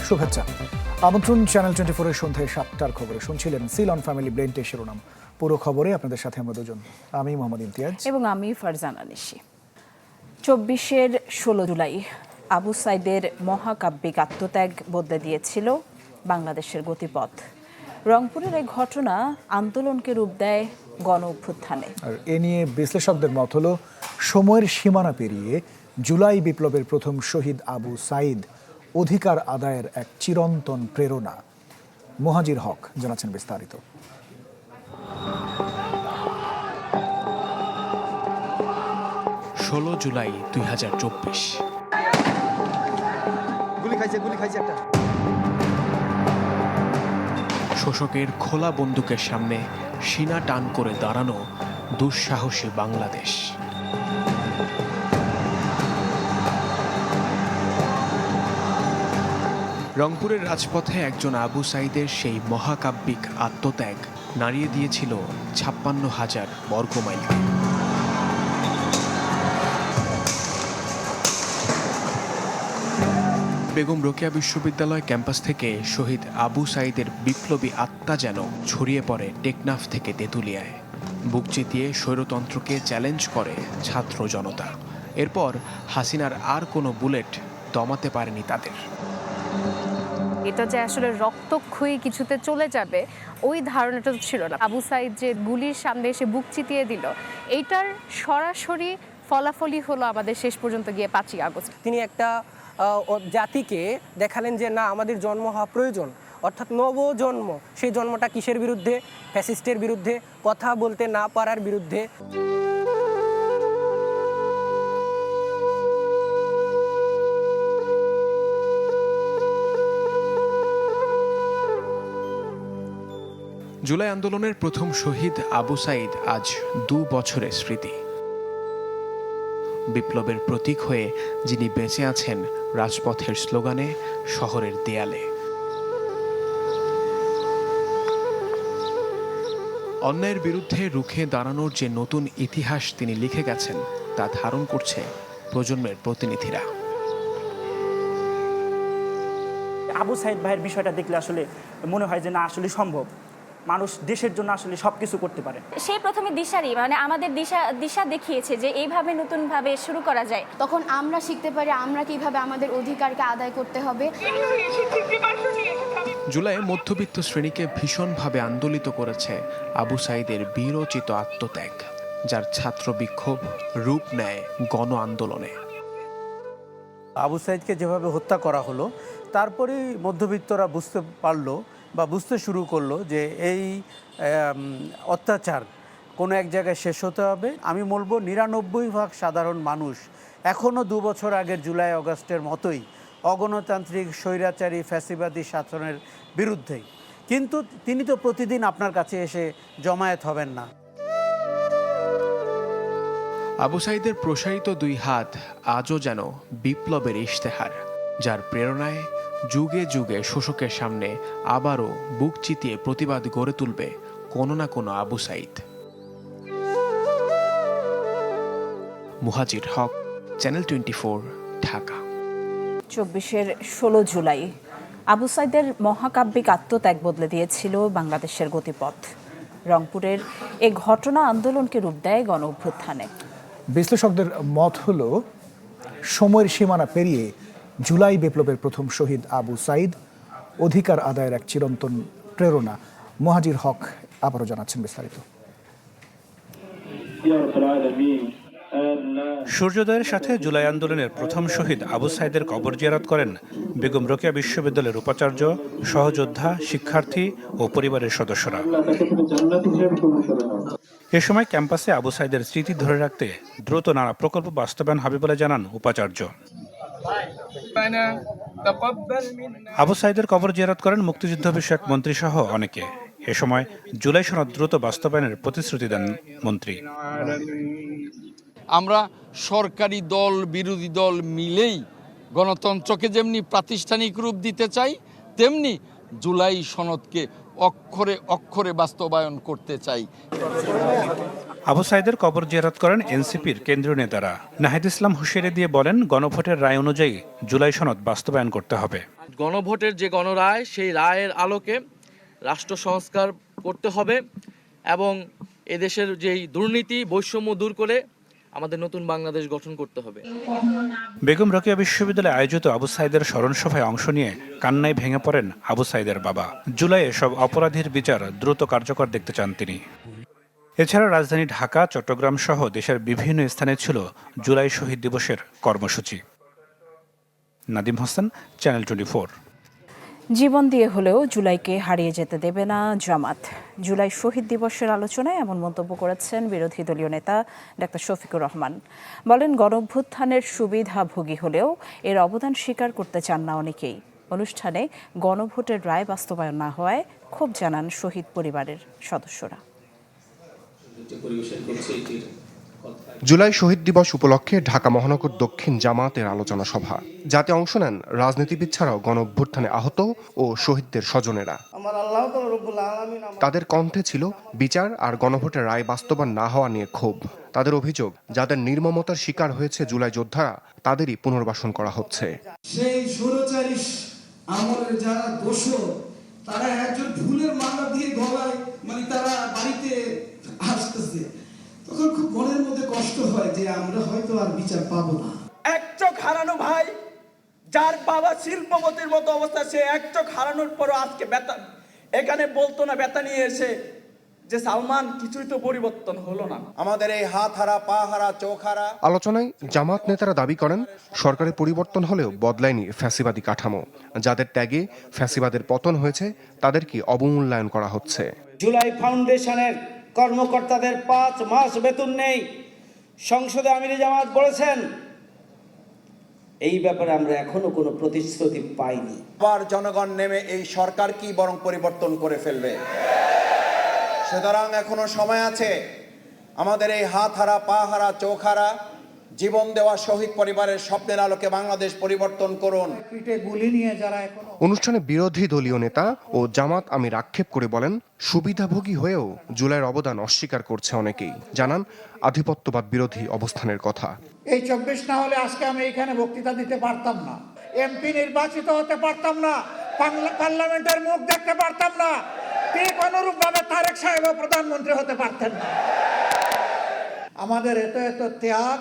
শুভেচ্ছা। আমন্ত্রণ চ্যানেল 24 এর সন্ধ্যায় 7টার খবরে। শুনছিলেন সিলন ফ্যামিলি ব্লেন্ডে শিরোনাম। পুরো খবরে আপনাদের সাথে আমরা দুজন, আমি মোহাম্মদ ইমতিয়াজ এবং আমি ফারজানা নিশি। 24-এর 16 জুলাই আবু সাইদের মহাকাব্যিক আত্মত্যাগ বদলে দিয়েছিল বাংলাদেশের গতিপথ। রংপুরের এই ঘটনা আন্দোলনকে রূপ দেয় গণ অভ্যুত্থানে। আর এ নিয়ে বিশ্লেষকদের মত হলো, সময়ের সীমানা পেরিয়ে জুলাই বিপ্লবের প্রথম শহীদ আবু সাইদ অধিকার আদায়ের এক চিরন্তন প্রেরণা। মুহাজির হক জানাচ্ছেন বিস্তারিত। 16 জুলাই 2024। শোষকের খোলা বন্দুকের সামনে সিনা টান করে দাঁড়ানো দুঃসাহসী বাংলাদেশ। রংপুরের রাজপথে একজন আবু সাইদের সেই মহাকাব্যিক আত্মত্যাগ নাড়িয়ে দিয়েছিল 56,000 বর্গমাইলকে। বেগম রোকেয়া বিশ্ববিদ্যালয় ক্যাম্পাস থেকে শহীদ আবু সাইদের বিপ্লবী আত্মা যেন ছড়িয়ে পড়ে টেকনাফ থেকে তেঁতুলিয়ায়। বুক চিতিয়ে স্বৈরতন্ত্রকে চ্যালেঞ্জ করে ছাত্র জনতা। এরপর হাসিনার আর কোনো বুলেট দমাতে পারেনি তাদের। এটা যে আসলে রক্তক্ষয়ী কিছুতে চলে যাবে ওই ধারণাটা ছিল না। আবু সাইদ যে গুলির সামনে এসে বুক চিতিয়ে দিল, এইটার সরাসরি ফলাফলই হলো আমাদের শেষ পর্যন্ত গিয়ে 5ই আগস্ট। তিনি একটা জাতিকে দেখালেন যে না, আমাদের জন্ম হওয়া প্রয়োজন, অর্থাৎ নবজন্ম। সেই জন্মটা কিসের বিরুদ্ধে? ফ্যাসিস্টের বিরুদ্ধে, কথা বলতে না পারার বিরুদ্ধে। জুলাই আন্দোলনের প্রথম শহীদ আবু সাইদ আজ 2 বছরের স্মৃতি। বিপ্লবের প্রতীক হয়ে যিনি বেঁচে আছেন রাজপথের স্লোগানে, শহরের দেয়ালে। অন্যায়ের বিরুদ্ধে রুখে দাঁড়ানোর যে নতুন ইতিহাস তিনি লিখে গেছেন, তা ধারণ করছে প্রজন্মের প্রতিনিধিরা। আবু সাইদ ভাইয়ের বিষয়টা দেখলে আসলে মনে হয় যে না, আসলে সম্ভব, মানুষ দেশের জন্য আসলে সবকিছু করতে পারে। সেই প্রথমে দিশারি আমাদের দিশা দেখিয়েছে যে এইভাবে নতুনভাবে শুরু করা যায়। তখন আমরা শিখতে পারি আমরা কিভাবে আমাদের অধিকারকে আদায় করতে হবে। জুলাই মধ্যবিত্ত শ্রেণীকে ভীষণভাবে আন্দোলিত করেছে আবু সাইদের বীরোচিত আত্মত্যাগ, যার ছাত্র বিক্ষোভ রূপ নেয় গণ আন্দোলনে। আবু সাইদকে যেভাবে হত্যা করা হলো, তারপরেই মধ্যবিত্তরা বুঝতে পারলো বা বুঝতে শুরু করলো যে এই অত্যাচার কোনো এক জায়গায় শেষ হতে হবে। আমি বলবো 99% সাধারণ মানুষ এখনও 2 বছর আগের জুলাই আগস্টের মতোই অগণতান্ত্রিক, স্বৈরাচারী, ফ্যাসিবাদী শাসনের বিরুদ্ধেই। কিন্তু তিনি তো প্রতিদিন আপনার কাছে এসে জমায়েত হবেন না। আবু সাইদের প্রসারিত 2 হাত আজও যেন বিপ্লবের ইশতেহার, যার প্রেরণায় যুগে যুগে শোষকের সামনে আবারও বুক চিতিয়ে প্রতিবাদ গড়ে তুলবে কোনো না কোনো আবু সাইদ। মুহাজির হক, চ্যানেল 24, ঢাকা। 24-এর 16 জুলাই আবু সাইদের মহাকাব্যিক আত্মত্যাগ বদলে দিয়েছিল বাংলাদেশের গতিপথ। রংপুরের এই ঘটনা আন্দোলনকে রূপ দেয় গণ অভ্যুত্থানে। বিশ্লেষকদের মত হলো, সময়ের সীমানা পেরিয়ে জুলাই বিপ্লবের প্রথম শহীদ আবু সাইদ অধিকার আদায়ের এক চিরন্তন প্রেরণা। মুহাজির হক আবারও জানাচ্ছেন বিস্তারিত। সূর্যোদয়ের সাথে জুলাই আন্দোলনের প্রথম শহীদ আবু সাইদের কবর জিয়ারত করেন বেগম রোকেয়া বিশ্ববিদ্যালয়ের উপাচার্য, সহযোদ্ধা, শিক্ষার্থী ও পরিবারের সদস্যরা। এ সময় ক্যাম্পাসে আবু সাইদের স্মৃতি ধরে রাখতে দ্রুত নানা প্রকল্প বাস্তবায়ন হবে বলে জানান উপাচার্য। আবু সাইদের কবর জিয়ারত করেন মুক্তিযুদ্ধ বিষয়ক মন্ত্রী সহ অনেকে। এ সময় জুলাই সনদ দ্রুত বাস্তবায়নের প্রতিশ্রুতি দেন মন্ত্রী। আমরা সরকারি দল, বিরোধী দল মিলেই গণতন্ত্রকে যেমনি প্রাতিষ্ঠানিক রূপ দিতে চাই, তেমনি জুলাই সনদকে অক্ষরে অক্ষরে বাস্তবায়ন করতে চাই। আবু সাইদের কবর জিয়ারত করেন এনসিপির কেন্দ্রীয় নেতারা। নাহিদ ইসলাম হুঁশিয়ারি দিয়ে বলেন, গণভোটের রায় অনুযায়ী জুলাই সনদ বাস্তবায়ন করতে হবে। গণভোটের যে গণরায়, সেই রায়ের আলোকে রাষ্ট্র সংস্কার করতে হবে এবং এদেশের যেই দুর্নীতি বৈষম্য দূর করে আমাদের নতুন বাংলাদেশ গঠন করতে হবে। বেগম রোকেয়া বিশ্ববিদ্যালয়ে আয়োজিত আবু সাইদের স্মরণ সভায় অংশ নিয়ে কান্নায় ভেঙে পড়েন আবু সাইদের বাবা। জুলাইয়ে সব অপরাধীর বিচার দ্রুত কার্যকর দেখতে চান তিনি। এছাড়া রাজধানী ঢাকা, চট্টগ্রাম সহ দেশের বিভিন্ন স্থানে ছিল জুলাই শহীদ দিবসের কর্মসূচি। নাদিম হোসেন, চ্যানেল 24। জীবন দিয়ে হলেও জুলাইকে হারিয়ে যেতে দেবে না জামাত। জুলাই শহীদ দিবসের আলোচনায় এমন মন্তব্য করেছেন বিরোধী দলীয় নেতা ডাক্তার শফিকুর রহমান। বলেন, গণঅভ্যুত্থানের সুবিধাভোগী হলেও এর অবদান স্বীকার করতে চান না অনেকেই। অনুষ্ঠানে গণভোটের রায় বাস্তবায়ন না হওয়ায় ক্ষোভ জানান শহীদ পরিবারের সদস্যরা। জুলাই শহীদ দিবস উপলক্ষে ঢাকা মহানগর দক্ষিণ জামাতের আলোচনা সভা, যাতে অংশ নেন রাজনীতিবিদ ছাড়াও গণঅভ্যুত্থানে আহত ও শহীদদের স্বজনেরা। তাদের কণ্ঠে ছিল বিচার আর গণভোটের রায় বাস্তবায়ন না হওয়া নিয়ে ক্ষোভ। তাদের অভিযোগ, যাদের নির্মমতার শিকার হয়েছে জুলাই যোদ্ধারা, তাদেরই পুনর্বাসন করা হচ্ছে। সেই স্বৈরাচারী আমলের যারা দোষর, তারা একজন ভুলের মামলা দিয়ে গলায় তারা বাড়িতে আসতেছে, তখন খুব মনের মধ্যে কষ্ট হয় যে আমরা হয়তো আর বিচার পাবো না। এক চোখ হারানো ভাই, যার বাবা শিল্পপতির মতো অবস্থা, সে এক চোখ হারানোর পরও আজকে ব্যথা এখানে বলতো না, ব্যথা নিয়ে এসে যে সালমান কিছুই তো পরিবর্তন হলো না। আমাদের এই হাত হারা, পা হারা, চোখ হারা। আলোচনায় জামাত নেতারা দাবি করেন, সরকারের পরিবর্তন হলেও বদলায়নি ফ্যাসিবাদী কাঠামো। যাদের ত্যাগে ফ্যাসিবাদের পতন হয়েছে, তাদেরকে অবমূল্যায়ন করা হচ্ছে। জুলাই ফাউন্ডেশনের কর্মকর্তাদের 5 মাস বেতন নেই। সংসদে আমির জামাত বলেছেন, এই ব্যাপারে আমরা এখনো কোনো প্রতিশ্রুতি পাইনি। আবার জনগণ নেমে এই সরকার কি বরং পরিবর্তন করে ফেলবে। সুতরাং এখনো সময় আছে। আমাদের এই হাত হারা, পা হারা, চোখ হারা, জীবন দেওয়া শহীদ পরিবারের স্বপ্নের আলোকে বাংলাদেশ পরিবর্তন করুন। অনুষ্ঠানে বিরোধী দলীয় নেতা ও জামাত আমির আক্ষেপ করে বলেন, সুবিধাভোগী হয়েও জুলাইয়ের অবদান অস্বীকার করছে অনেকেই। জানান আধিপত্যবাদ বিরোধী অবস্থানের কথা। এই 24 না হলে আজকে আমি এখানে বক্তৃতা দিতে পারতাম না, এমপি নির্বাচিত হতে পারতাম না, পার্লামেন্টের মুখ দেখতে পারতাম না, ঠিক অনুরূপভাবে তারেক সাহেব প্রধানমন্ত্রী হতে পারতেন না। আমাদের এত ত্যাগ,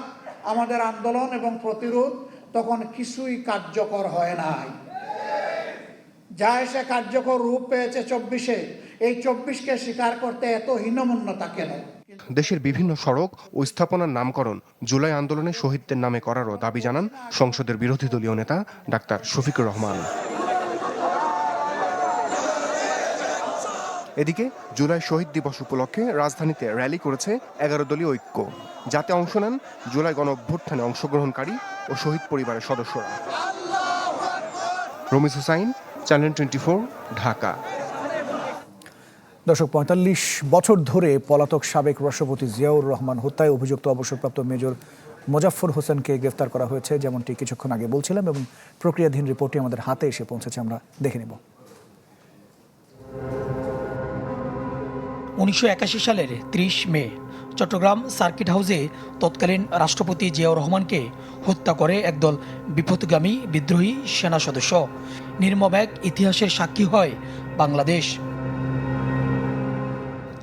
আমাদের আন্দোলন এবং প্রতিরোধ তখন কিছুই কার্যকর হয় নাই। যা এসে কার্যকর রূপ পেয়েছে 24-এ, এই 24-কে স্বীকার করতে এত হীনমন্যতা কেন? দেশের বিভিন্ন সড়ক ও স্থাপনার নামকরণ জুলাই আন্দোলনে শহীদদের নামে করারও দাবি জানান সংসদের বিরোধী দলীয় নেতা ডাক্তার শফিকুর রহমান। এদিকে জুলাই শহীদ দিবস উপলক্ষে রাজধানীতে র্যালি করেছে 11 দলীয় ঐক্য, যাতে অংশ নেন জুলাই গণঅভ্যুত্থানে অংশগ্রহণকারী ও শহীদ পরিবারের সদস্যরা। রমিজ হুসাইন, চ্যানেল 24, ঢাকা। দর্শক, 45 বছর ধরে পলাতক সাবেক রাষ্ট্রপতি জিয়াউর রহমান হত্যায় অভিযুক্ত অবসরপ্রাপ্ত মেজর মোজাফফর হোসেনকে গ্রেফতার করা হয়েছে, যেমনটি কিছুক্ষণ আগে বলছিলাম, এবং প্রক্রিয়াধীন রিপোর্টটি আমাদের হাতে এসে পৌঁছেছে। আমরা দেখে নেব। 1981 সালের 30 মে চট্টগ্রাম সার্কিট হাউসে তৎকালীন রাষ্ট্রপতি জিয়াউর রহমানকে হত্যা করে একদল বিপথগামী বিদ্রোহী সেনা সদস্য। নির্মম এক ইতিহাসের সাক্ষী হয় বাংলাদেশ।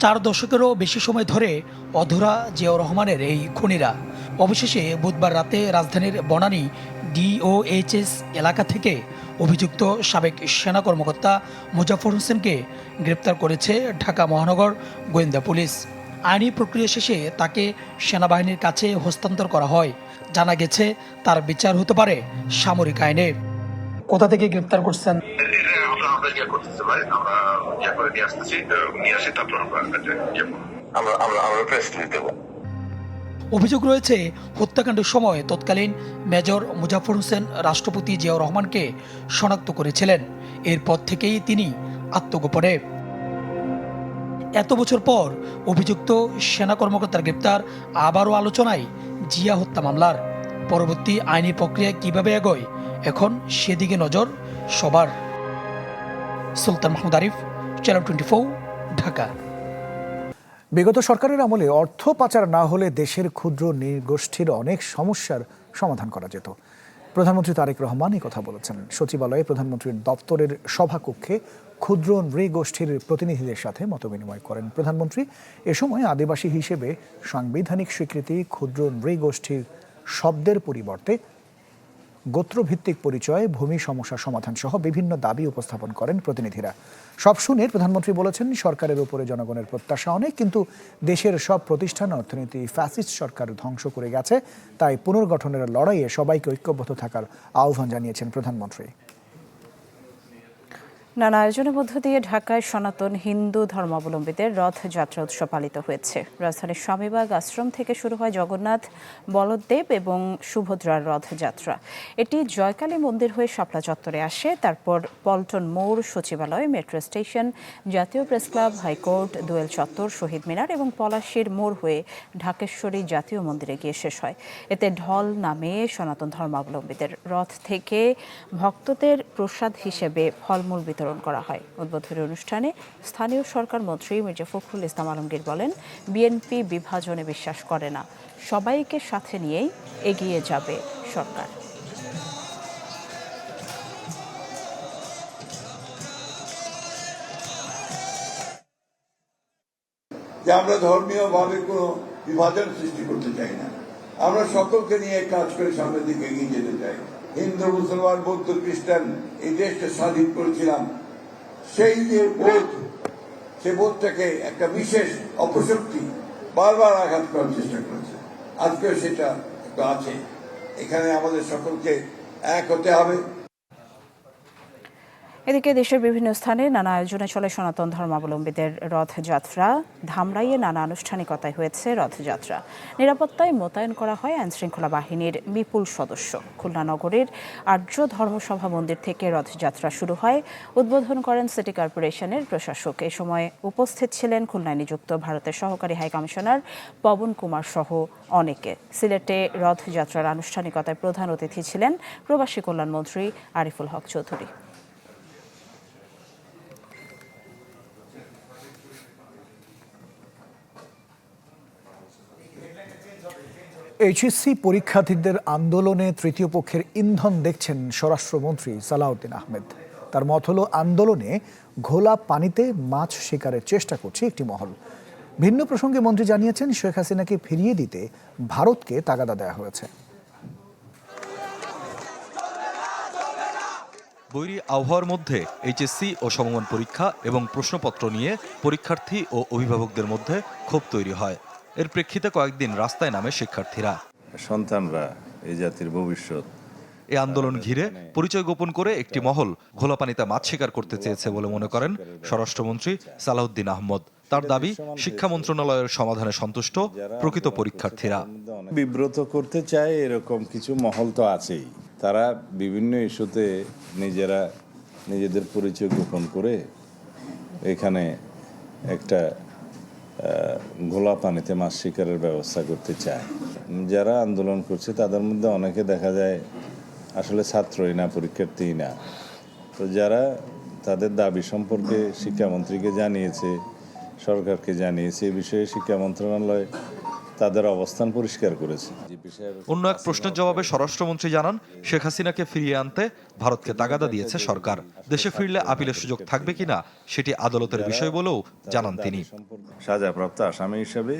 4 দশকেরও বেশি সময় ধরে অধরা জিয়াউর রহমানের এই খুনিরা অবশেষে বুধবার রাতে রাজধানীর বনানী DOHS এলাকা থেকে অভিযুক্ত সাবেক সেনা কর্মকর্তা মোজাফফর হোসেনকে গ্রেপ্তার করেছে ঢাকা মহানগর গোয়েন্দা পুলিশ। আইনি প্রক্রিয়া শেষে তাকে সেনাবাহিনীর কাছে হস্তান্তর করা হয়। জানা গেছে তার বিচার হতে পারে সামরিক আইনে। কোথা থেকে গ্রেপ্তার করছেন? অভিযোগ রয়েছে, হত্যাকাণ্ডের সময় তৎকালীন মেজর মোজাফফর হোসেন রাষ্ট্রপতি জিয়াউর রহমানকে শনাক্ত করেছিলেন। এরপর থেকেই তিনি আত্মগোপনে। এত বছর পর অভিযুক্ত সেনা কর্মকর্তার গ্রেপ্তার আবারও আলোচনায় জিয়া হত্যা মামলার পরবর্তী আইনি প্রক্রিয়া কিভাবে এগোয়, এখন সেদিকে নজর সবার। সুলতান মাহমুদ আরিফ, চ্যানেল 24, ঢাকা। বিগত সরকারের আমলে অর্থ পাচার না হলে দেশের ক্ষুদ্র নৃগোষ্ঠীর অনেক সমস্যার সমাধান করা যেত। প্রধানমন্ত্রী তারেক রহমান এই কথা বলেছেন সচিবালয়ে প্রধানমন্ত্রীর দপ্তরের সভাকক্ষে ক্ষুদ্র নৃগোষ্ঠীর প্রতিনিধিদের সাথে মতবিনিময় করেন প্রধানমন্ত্রী। এ সময় আদিবাসী হিসেবে সাংবিধানিক স্বীকৃতি, ক্ষুদ্র নৃগোষ্ঠীর শব্দের পরিবর্তে গোত্রভিত্তিক পরিচয়, ভূমি সমস্যা সমাধান সহ বিভিন্ন দাবি উপস্থাপন করেন প্রতিনিধিরা। সব শুনে প্রধানমন্ত্রী বলেছেন, সরকারের উপরে জনগণের প্রত্যাশা অনেক, কিন্তু দেশের সব প্রতিষ্ঠান অর্থনীতি ফ্যাসিস্ট সরকার ধ্বংস করে গেছে, তাই পুনর্গঠনের লড়াইয়ে সবাইকে ঐক্যবদ্ধ থাকার আহ্বান জানিয়েছেন প্রধানমন্ত্রী। নানা আয়োজনের মধ্য দিয়ে ঢাকায় সনাতন হিন্দু ধর্মাবলম্বীদের রথযাত্রা উৎসব পালিত হয়েছে। রাজধানীর স্বামীবাগ আশ্রম থেকে শুরু হয় জগন্নাথ, বলদেব এবং সুভদ্রার রথযাত্রা। এটি জয়কালী মন্দির হয়ে শাপলা চত্বরে আসে, তারপর পল্টন মোড়, সচিবালয়, মেট্রো স্টেশন, জাতীয় প্রেস ক্লাব, হাইকোর্ট, দোয়েল চত্বর, শহীদ মিনার এবং পলাশীর মোড় হয়ে ঢাকেশ্বরী জাতীয় মন্দিরে গিয়ে শেষ হয়। এতে ঢল নামে সনাতন ধর্মাবলম্বীদের রথ থেকে ভক্তদের প্রসাদ হিসেবে ফলমূল বিতরণ করা হয়। উদ্বোধনী অনুষ্ঠানে স্থানীয় সরকার মন্ত্রী মির্জা ফখরুল ইসলাম আলমগীর বলেন, বিএনপি বিভাজনে বিশ্বাস করে না, সবাইকে সাথে নিয়েই এগিয়ে যাবে সরকার। যে আমরা ধর্মীয় ভাবে কোনো বিভাজন সৃষ্টি করতে চাই না, আমরা সকলকে নিয়ে কাজ করে সামনের দিকে এগিয়ে যেতে চাই। হিন্দু, মুসলমান, বৌদ্ধ, খ্রিস্টান এই দেশটা স্বাধীন করেছিলাম, সেই যে বোধ, সে বোধটাকে একটা বিশেষ অপশক্তি বারবার আঘাত করার চেষ্টা করেছে। আজকেও সেটা আছে। এখানে আমাদের সকলকে এক হতে হবে। এদিকে দেশের বিভিন্ন স্থানে নানা আয়োজনে চলে সনাতন ধর্মাবলম্বীদের রথযাত্রা। ধামরাইয়ে নানা আনুষ্ঠানিকতায় হয়েছে রথযাত্রা। নিরাপত্তায় মোতায়েন করা হয় আইনশৃঙ্খলা বাহিনীর বিপুল সদস্য। খুলনা নগরের আর্য ধর্মসভা মন্দির থেকে রথযাত্রা শুরু হয়। উদ্বোধন করেন সিটি কর্পোরেশনের প্রশাসক। এ সময় উপস্থিত ছিলেন খুলনায় নিযুক্ত ভারতের সহকারী হাইকমিশনার পবন কুমার সহ অনেকে। সিলেটে রথযাত্রার আনুষ্ঠানিকতায় প্রধান অতিথি ছিলেন প্রবাসী কল্যাণমন্ত্রী আরিফুল হক চৌধুরী। এইচএসসি পরীক্ষার্থীদের আন্দোলনে তৃতীয় পক্ষের ইন্ধন দেখছেন স্বরাষ্ট্রমন্ত্রী সালাউদ্দিন আহমেদ। তার মত হলো, আন্দোলনে ঘোলা পানিতে মাছ শিকারের চেষ্টা করছে একটি মহল। ভিন্ন প্রসঙ্গে মন্ত্রী জানিয়েছেন, শেখ হাসিনাকে ফিরিয়ে দিতে ভারতকে তাগাদা দেওয়া হয়েছে। বৈরী আবহাওয়ার মধ্যে এইচএসসি ও সমমান পরীক্ষা এবং প্রশ্নপত্র নিয়ে পরীক্ষার্থী ও অভিভাবকদের মধ্যে ক্ষোভ তৈরি হয়। এর প্রেক্ষিতে কয়েকদিন রাস্তায় নামে শিক্ষার্থীরা। সন্তানরা এই জাতির ভবিষ্যৎ। এই আন্দোলন ঘিরে পরিচয় গোপন করে একটি মহল ঘোলা পানিতে মাছ শিকার করতে চেয়েছে বলে মনে করেন স্বরাষ্ট্রমন্ত্রী সালাউদ্দিন আহমদ। তার দাবি, শিক্ষা মন্ত্রণালয়ের সমাধানে সন্তুষ্ট প্রকৃত পরীক্ষার্থীরা। বিব্রত করতে চায় এরকম কিছু মহল তো আছেই। তারা বিভিন্ন ইস্যুতে নিজেদের পরিচয় গোপন করে এখানে একটা ঘোলা পানিতে মাছ শিকারের ব্যবস্থা করতে চায়। যারা আন্দোলন করছে তাদের মধ্যে অনেকে দেখা যায় আসলে ছাত্রই না, পরীক্ষার্থীই না। তো যারা তাদের দাবি সম্পর্কে শিক্ষামন্ত্রীকে জানিয়েছে, সরকারকে জানিয়েছে, এই বিষয়ে শিক্ষা মন্ত্রণালয় তাদের অবস্থান পরিষ্কার করেছে। অন্য এক প্রশ্নের জবাবে স্বরাষ্ট্রমন্ত্রী জানান, শেখ হাসিনাকে ফিরিয়ে আনতে ভারতকে তাগাদা দিয়েছে সরকার। দেশে ফিরলে আপিলের সুযোগ থাকবে কিনা সেটি আদালতের বিষয় বলেও জানান তিনি। সাজাপ্রাপ্ত আসামি হিসেবে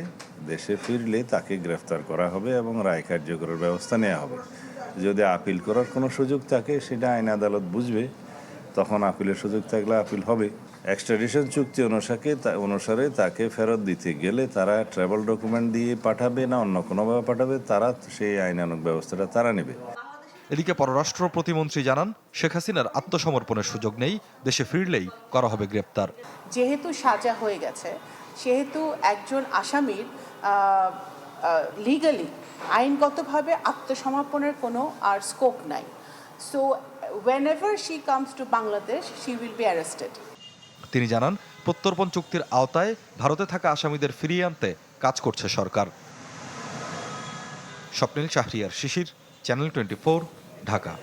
দেশে ফিরলে তাকে গ্রেফতার করা হবে এবং রায় কার্যকরের ব্যবস্থা নেওয়া হবে। যদি আপিল করার কোনো সুযোগ থাকে সেটা আইন আদালত বুঝবে, তখন আপিলের সুযোগ থাকলে আপিল হবে। এক্সট্রাডিশন চুক্তি অনুসারে তাকে ফেরত দিতে গেলে তারা ট্রাভেল ডকুমেন্ট দিয়ে পাঠাবে না অন্য কোনোভাবে পাঠাবে, তারা সেই আইনানুগ ব্যবস্থাটা তারা নেবে। এদিকে পররাষ্ট্র প্রতিমন্ত্রী জানান, শেখ হাসিনার আত্মসমর্পণের সুযোগ নেই, দেশে ফিরলেই করা হবে গ্রেপ্তার। যেহেতু সাজা হয়ে গেছে, সেহেতু একজন আসামির লিগালি আইনগতভাবে আত্মসমর্পণের কোনো আর স্কোপ নাই। So whenever she comes to Bangladesh, she will be arrested. তিনি জানান, প্রত্যর্পণ চুক্তির আওতায় ভারতে থাকা আসামিদের ফিরিয়ে আনতে কাজ করছে সরকার। স্বপ্নিল শাহরিয়ার শিশির, চ্যানেল 24, ঢাকা।